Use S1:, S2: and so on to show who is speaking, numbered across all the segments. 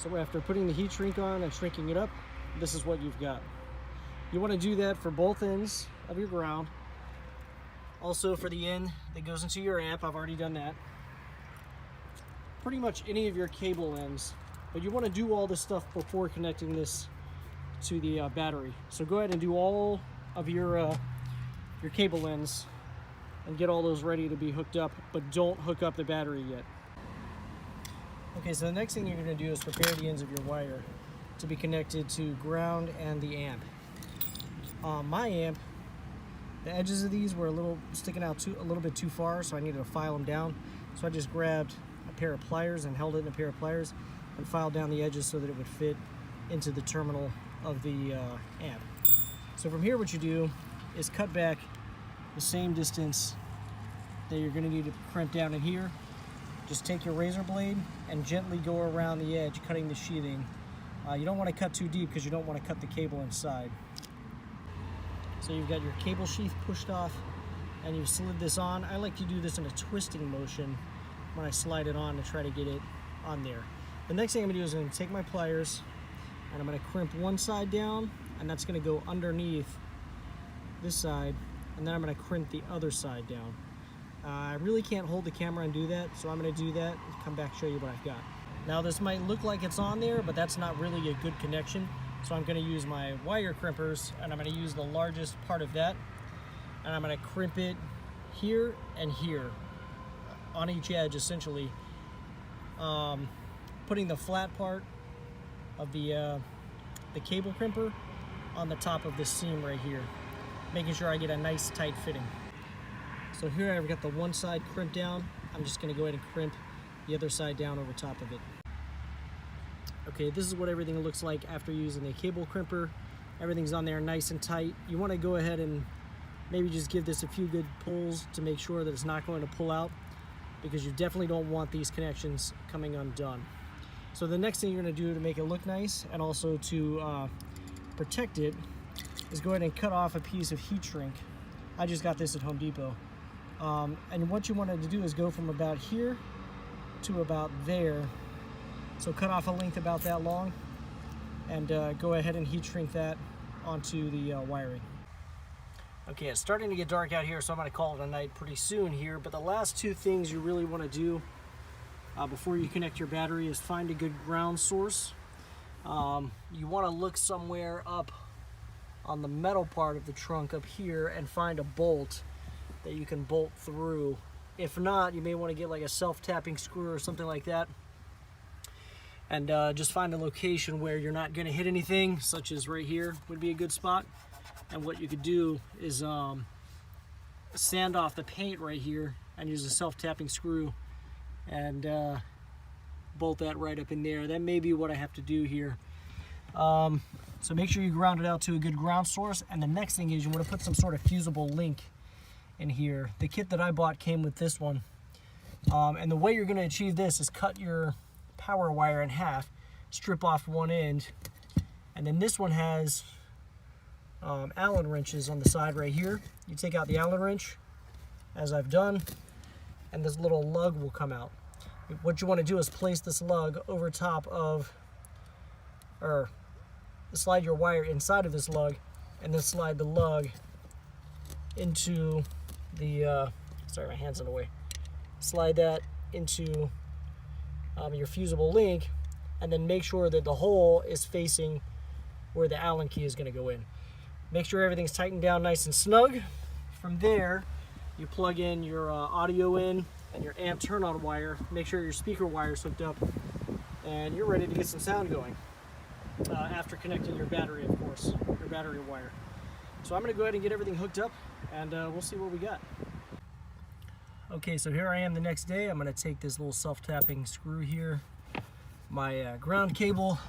S1: So after putting the heat shrink on and shrinking it up, this is what you've got. You want to do that for both ends of your ground. Also for the end that goes into your amp, I've already done that. Pretty much any of your cable ends, but you want to do all this stuff before connecting this to the battery. So go ahead and do all of your cable ends and get all those ready to be hooked up, but don't hook up the battery yet. Okay, so the next thing you're going to do is prepare the ends of your wire to be connected to ground and the amp. My amp, the edges of these were a little sticking out a little bit too far, so I needed to file them down. So I just grabbed a pair of pliers and held it in a pair of pliers and filed down the edges so that it would fit into the terminal of the amp. So from here, what you do is cut back the same distance that you're going to need to crimp down in here. Just take your razor blade and gently go around the edge, cutting the sheathing. You don't want to cut too deep because you don't want to cut the cable inside. So you've got your cable sheath pushed off and you've slid this on. I like to do this in a twisting motion when I slide it on to try to get it on there. The next thing I'm going to do is I'm going to take my pliers and I'm going to crimp one side down, and that's going to go underneath this side, and then I'm going to crimp the other side down. I really can't hold the camera and do that, so I'm going to do that and come back and show you what I've got. Now this might look like it's on there, but that's not really a good connection. So I'm going to use my wire crimpers, and I'm going to use the largest part of that, and I'm going to crimp it here and here on each edge, essentially, putting the flat part of the cable crimper on the top of this seam right here, making sure I get a nice tight fitting. So here I've got the one side crimped down. I'm just going to go ahead and crimp the other side down over top of it. Okay, this is what everything looks like after using the cable crimper. Everything's on there nice and tight. You want to go ahead and maybe just give this a few good pulls to make sure that it's not going to pull out, because you definitely don't want these connections coming undone. So the next thing you're going to do to make it look nice and also to protect it is go ahead and cut off a piece of heat shrink. I just got this at Home Depot. And what you wanted to do is go from about here to about there. So cut off a length about that long and go ahead and heat shrink that onto the wiring. Okay, it's starting to get dark out here, so I'm going to call it a night pretty soon here. But the last two things you really want to do before you connect your battery is find a good ground source. You want to look somewhere up on the metal part of the trunk up here and find a bolt that you can bolt through. If not, you may want to get like a self-tapping screw or something like that, and just find a location where you're not going to hit anything, such as right here would be a good spot. And what you could do is sand off the paint right here and use a self-tapping screw and bolt that right up in there. That may be what I have to do here. So make sure you ground it out to a good ground source. And the next thing is you want to put some sort of fusible link in here. The kit that I bought came with this one. And the way you're going to achieve this is cut your power wire in half, strip off one end, and then this one has Allen wrenches on the side right here. You take out the Allen wrench, as I've done, and this little lug will come out. What you want to do is place this lug over top of, or slide your wire inside of this lug, and then slide the lug into the, sorry, my hand's in the way. Slide that into your fusible link, and then make sure that the hole is facing where the Allen key is going to go in. Make sure everything's tightened down nice and snug. From there, you plug in your audio in and your amp turn-on wire. Make sure your speaker wire is hooked up, and you're ready to get some sound going. After connecting your battery, of course, your battery wire. So I'm going to go ahead and get everything hooked up, and we'll see what we got. Okay, so here I am the next day. I'm going to take this little self-tapping screw here, my ground cable.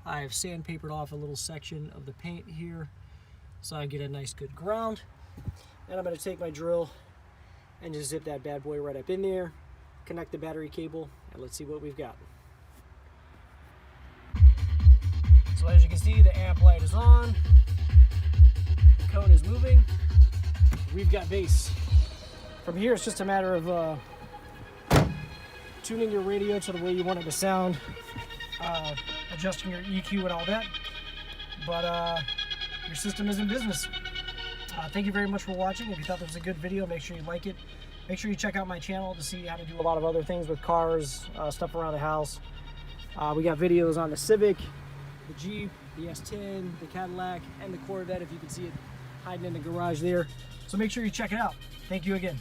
S1: I've sandpapered off a little section of the paint here so I get a nice good ground. And I'm going to take my drill and just zip that bad boy right up in there, connect the battery cable, and let's see what we've got. So as you can see, the amp light is on, the cone is moving, we've got bass. From here, it's just a matter of tuning your radio to the way you want it to sound adjusting your EQ and all that. But your system is in business. Thank you very much for watching. If you thought this was a good video, make sure you like it. Make sure you check out my channel to see how to do a lot of other things with cars, stuff around the house. We got videos on the Civic, the Jeep, the S10, the Cadillac, and the Corvette, if you can see it hiding in the garage there. So make sure you check it out. Thank you again.